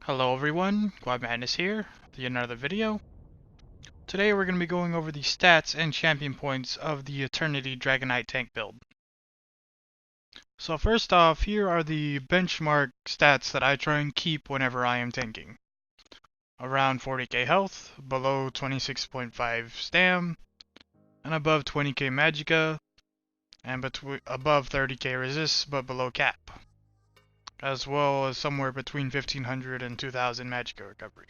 Hello everyone, Guamadness here with another video. Today we're going to be going over the stats and champion points of the Eternity Dragonknight tank build. So first off, here are the benchmark stats that I try and keep whenever I am tanking. Around 40k health, below 26.5 stam, and above 20k magicka, and above 30k resist but below cap, as well as somewhere between 1500 and 2000 magicka recovery.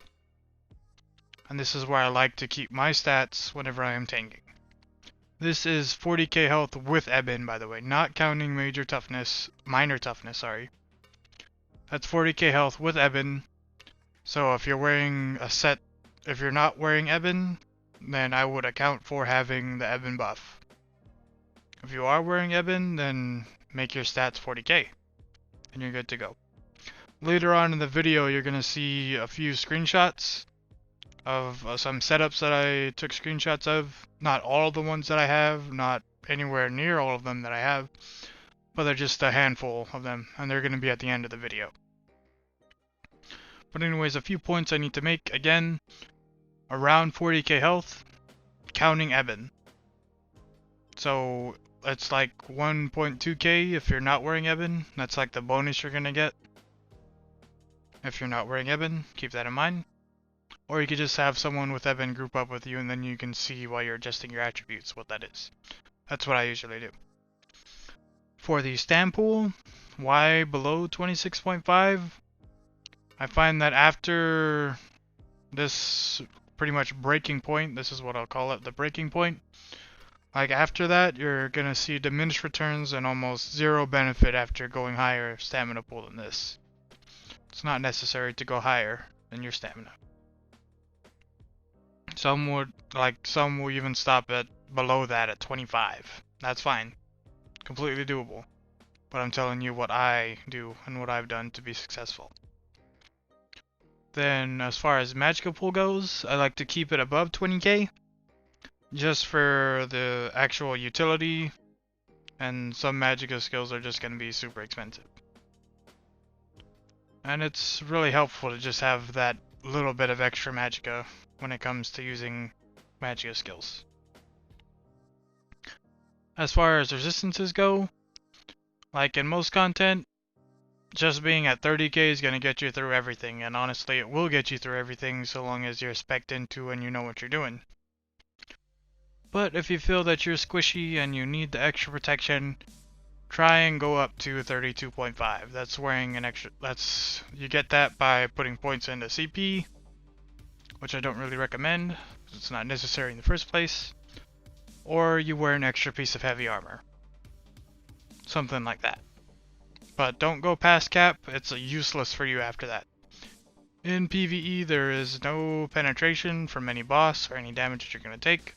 And this is where I like to keep my stats whenever I am tanking. This is 40k health with Ebon, by the way, not counting minor toughness, sorry. That's 40k health with Ebon. So if you're wearing if you're not wearing Ebon, then I would account for having the Ebon buff. If you are wearing Ebon, then make your stats 40k, and you're good to go. Later on in the video, you're going to see a few screenshots of some setups that I took screenshots of. Not all of the ones that I have, not anywhere near all of them that I have, but they're just a handful of them, and they're going to be at the end of the video. But anyways, a few points I need to make. Again, around 40k health, counting Ebon. So it's like 1.2k if you're not wearing Ebon. That's like the bonus you're going to get if you're not wearing Ebon. Keep that in mind. Or you could just have someone with Ebon group up with you, and then you can see while you're adjusting your attributes what that is. That's what I usually do. For the stam pool, why below 26.5? I find that after this pretty much breaking point, this is what I'll call it, the breaking point. Like after that, you're going to see diminished returns and almost zero benefit after going higher stamina pool than this. It's not necessary to go higher than your stamina. Some will even stop at below that at 25. That's fine. Completely doable. But I'm telling you what I do and what I've done to be successful. Then as far as magicka pool goes, I like to keep it above 20k. Just for the actual utility. And some magicka skills are just going to be super expensive. And it's really helpful to just have that little bit of extra magicka when it comes to using magicka skills. As far as resistances go, like in most content, just being at 30k is going to get you through everything, and honestly it will get you through everything so long as you're spec'd into and you know what you're doing. But if you feel that you're squishy and you need the extra protection, try and go up to 32.5. That's wearing an extra, you get that by putting points into CP, which I don't really recommend, because it's not necessary in the first place. Or you wear an extra piece of heavy armor. Something like that. But don't go past cap, it's useless for you after that. In PvE, there is no penetration from any boss or any damage that you're going to take.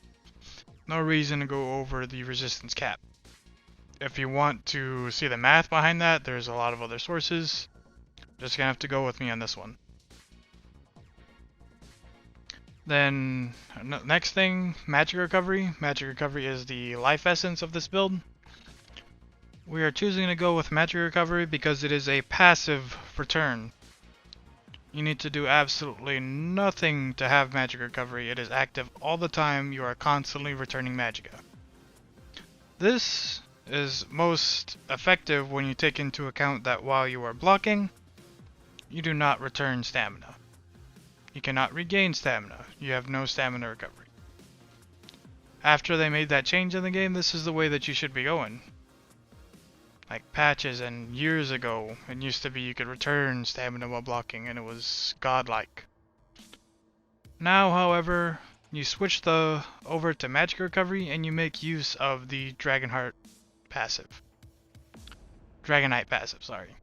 No reason to go over the resistance cap. If you want to see the math behind that, there's a lot of other sources. Just going to have to go with me on this one. Then, next thing, magic recovery. Magic recovery is the life essence of this build. We are choosing to go with magic recovery because it is a passive return. You need to do absolutely nothing to have magic recovery. It is active all the time. You are constantly returning magicka. This is most effective when you take into account that while you are blocking, you do not return stamina. You cannot regain stamina. You have no stamina recovery. After they made that change in the game, this is the way that you should be going. Like patches and years ago, it used to be you could return stamina while blocking and it was godlike. Now, however, you switch over to magic recovery and you make use of the Dragonknight passive, sorry.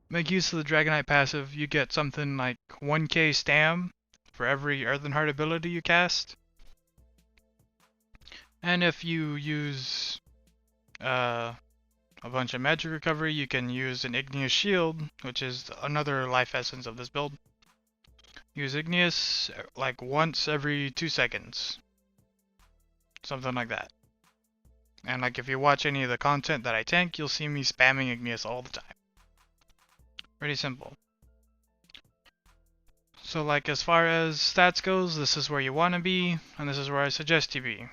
Make use of the Dragonknight passive, you get something like 1k stam for every Earthen Heart ability you cast. And if you use a bunch of magic recovery, you can use an Igneous Shield, which is another life essence of this build. Use Igneous like once every 2 seconds. Something like that. And like if you watch any of the content that I tank, you'll see me spamming Igneous all the time. Pretty simple. So like as far as stats goes, this is where you want to be, and this is where I suggest you be.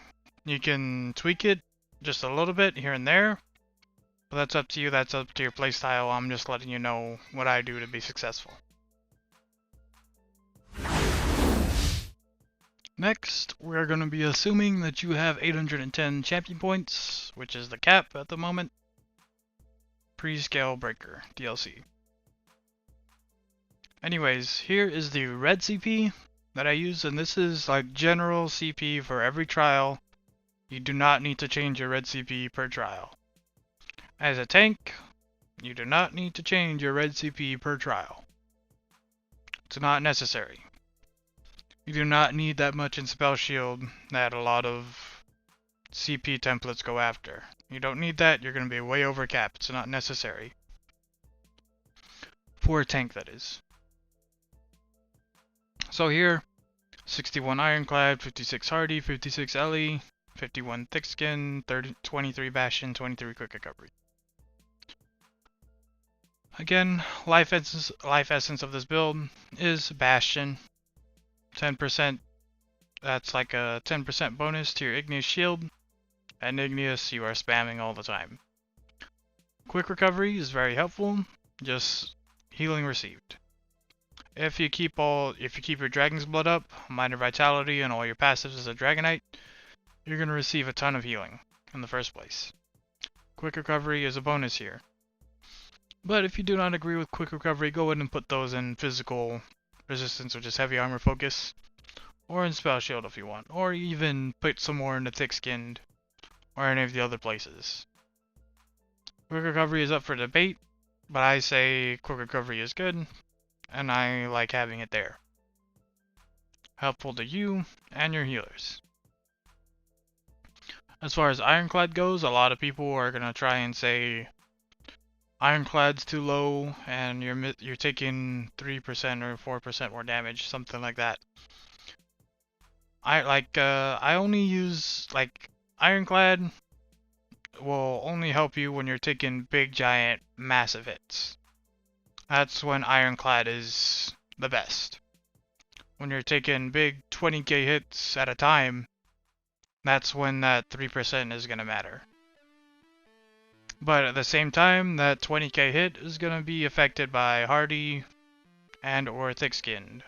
You can tweak it just a little bit here and there, but that's up to you, that's up to your playstyle. I'm just letting you know what I do to be successful. Next, we're going to be assuming that you have 810 champion points, which is the cap at the moment. Pre-scale breaker DLC. Anyways, here is the red CP that I use, and this is like general CP for every trial. You do not need to change your red CP per trial. As a tank, you do not need to change your red CP per trial. It's not necessary. You do not need that much in Spell Shield that a lot of CP templates go after. You don't need that, you're going to be way over cap. It's not necessary. For a tank, that is. So here, 61 Ironclad, 56 Hardy, 56 Ellie, 51 Thick Skin, 23 Bastion, 23 Quick Recovery. Again, life essence of this build is Bastion. 10%, that's like a 10% bonus to your Igneous Shield. And Igneous, you are spamming all the time. Quick Recovery is very helpful, just healing received. If you keep your Dragon's Blood up, Minor Vitality, and all your passives as a Dragonknight, you're going to receive a ton of healing in the first place. Quick Recovery is a bonus here. But if you do not agree with Quick Recovery, go ahead and put those in Physical Resistance, which is Heavy Armor Focus, or in Spell Shield if you want, or even put some more into Thick Skinned, or any of the other places. Quick Recovery is up for debate, but I say Quick Recovery is good, and I like having it there. Helpful to you and your healers. As far as Ironclad goes, a lot of people are going to try and say Ironclad's too low and you're taking 3% or 4% more damage, something like that. I only use Ironclad will only help you when you're taking big, giant, massive hits. That's when Ironclad is the best. When you're taking big 20k hits at a time, that's when that 3% is going to matter. But at the same time, that 20k hit is going to be affected by Hardy and or Thick Skinned.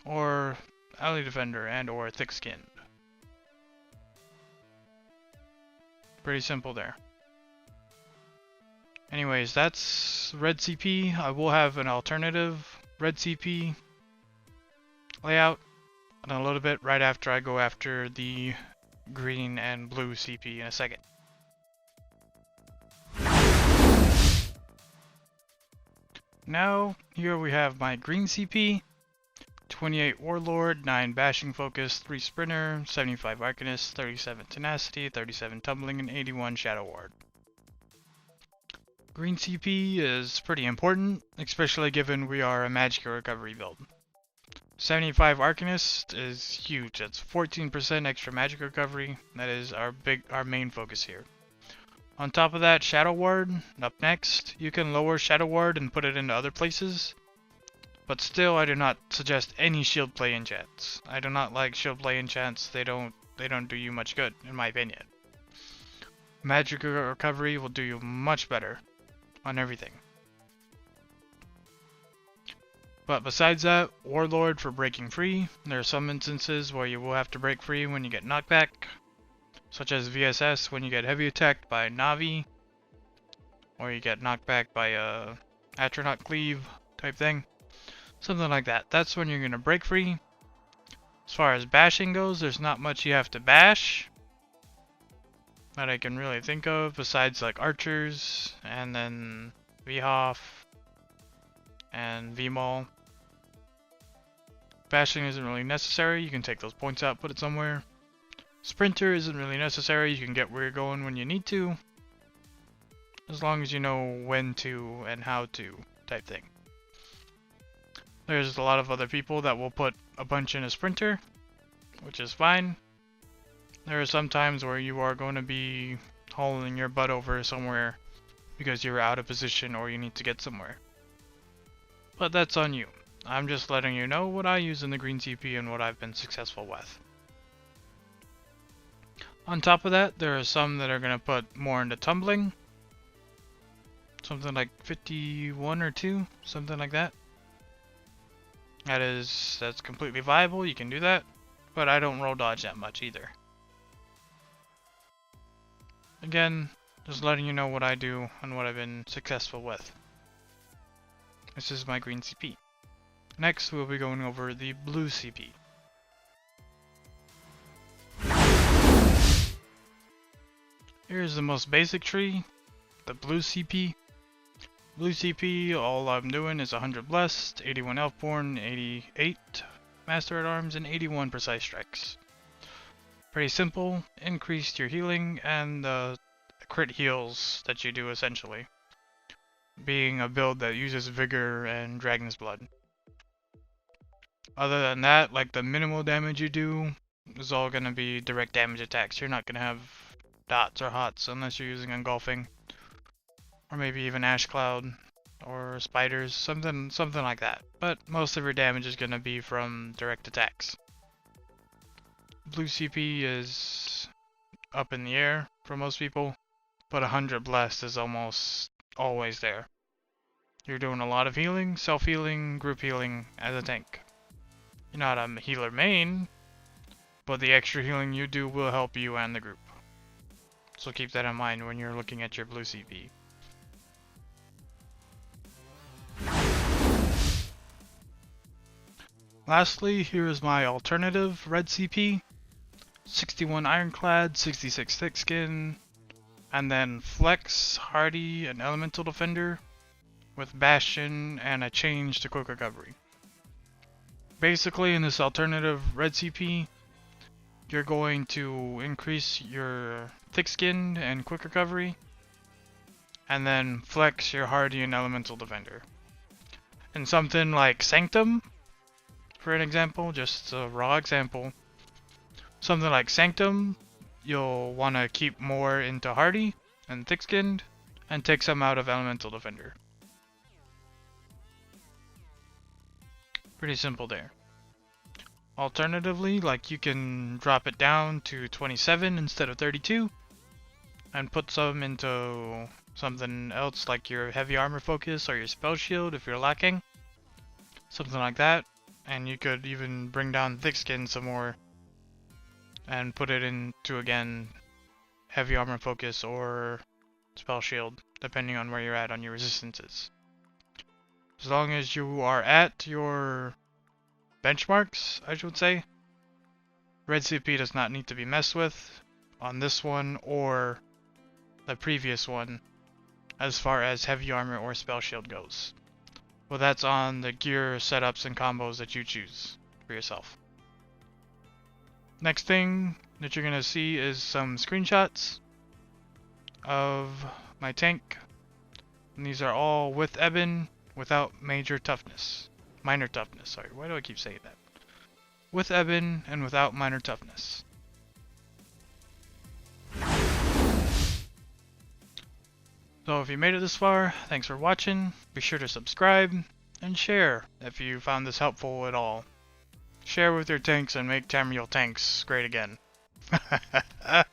Or Ally Defender and or Thick Skinned. Pretty simple there. Anyways, that's red CP. I will have an alternative red CP layout in a little bit right after I go after the green and blue CP in a second. Now, here we have my green CP, 28 Warlord, 9 Bashing Focus, 3 Sprinter, 75 Arcanist, 37 Tenacity, 37 Tumbling, and 81 Shadow Ward. Green CP is pretty important, especially given we are a Magic Recovery build. 75 Arcanist is huge, that's 14% extra Magic Recovery, that is our main focus here. On top of that, Shadow Ward, up next. You can lower Shadow Ward and put it into other places. But still, I do not suggest any shield play enchants. I do not like shield play enchants, they don't do you much good, in my opinion. Magic Recovery will do you much better on everything. But besides that, Warlord for breaking free. There are some instances where you will have to break free when you get knockback. Such as VSS when you get heavy attacked by Navi, or you get knocked back by a Atronach Cleave type thing. Something like that. That's when you're going to break free. As far as bashing goes, there's not much you have to bash that I can really think of besides like archers and then VHoff and VMAL. Bashing isn't really necessary. You can take those points out, put it somewhere. Sprinter isn't really necessary, you can get where you're going when you need to, as long as you know when to and how to type thing. There's a lot of other people that will put a bunch in a Sprinter, which is fine. There are some times where you are going to be hauling your butt over somewhere because you're out of position or you need to get somewhere. But that's on you. I'm just letting you know what I use in the green CP and what I've been successful with. On top of that, there are some that are going to put more into tumbling. Something like 51 or 2, something like that. That's completely viable, you can do that. But I don't roll dodge that much either. Again, just letting you know what I do and what I've been successful with. This is my green CP. Next, we'll be going over the blue CP. Here's the most basic tree, the blue CP. Blue CP, all I'm doing is 100 Blessed, 81 Elfborn, 88 Master at Arms, and 81 Precise Strikes. Pretty simple, increase your healing and the crit heals that you do essentially. Being a build that uses Vigor and Dragon's Blood. Other than that, like the minimal damage you do is all going to be direct damage attacks. You're not going to have dots or hots unless you're using Engulfing. Or maybe even Ash Cloud or Spiders, something like that. But most of your damage is going to be from direct attacks. Blue CP is up in the air for most people, but 100 Blessed is almost always there. You're doing a lot of healing, self-healing, group healing as a tank. You're not a healer main, but the extra healing you do will help you and the group. So keep that in mind when you're looking at your blue CP. Lastly, here is my alternative red CP. 61 Ironclad, 66 Thick Skin, and then Flex, Hardy, and Elemental Defender, with Bastion and a change to Quick Recovery. Basically, in this alternative red CP, you're going to increase your Thick Skin and Quick Recovery, and then flex your Hardy and Elemental Defender. And something like Sanctum, for an example, just a raw example, something like Sanctum, you'll want to keep more into Hardy and Thick Skinned, and take some out of Elemental Defender. Pretty simple there. Alternatively, like you can drop it down to 27 instead of 32, and put some into something else like your heavy armor focus or your spell shield if you're lacking. Something like that. And you could even bring down Thick Skin some more and put it into, again, heavy armor focus or spell shield, depending on where you're at on your resistances. As long as you are at your benchmarks, I should say, red CP does not need to be messed with on this one or the previous one as far as heavy armor or spell shield goes. Well, that's on the gear setups and combos that you choose for yourself. Next thing that you're going to see is some screenshots of my tank. And these are all with Ebon, without minor toughness, sorry, why do I keep saying that? With Ebon and without minor toughness. So if you made it this far, thanks for watching. Be sure to subscribe and share if you found this helpful at all. Share with your tanks and make Tamriel tanks great again. Oh,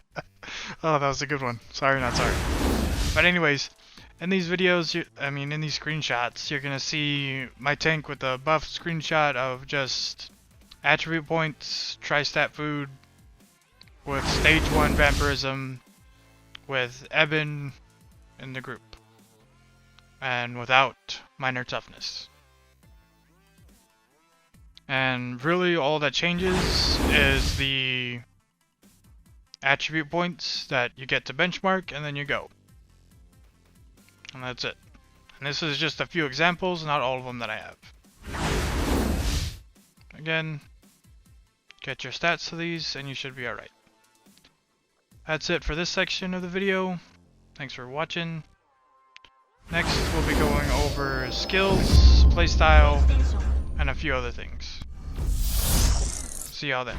that was a good one. Sorry, not sorry. But anyways, in these videos, in these screenshots, you're gonna see my tank with a buff screenshot of just attribute points, tri-stat food, with stage 1 vampirism, with Ebon in the group, and without minor toughness. And really all that changes is the attribute points that you get to benchmark, and then you go. And that's it. And this is just a few examples, not all of them that I have. Again, get your stats to these and you should be alright. That's it for this section of the video. Thanks for watching. Next, we'll be going over skills, playstyle, and a few other things. See y'all then.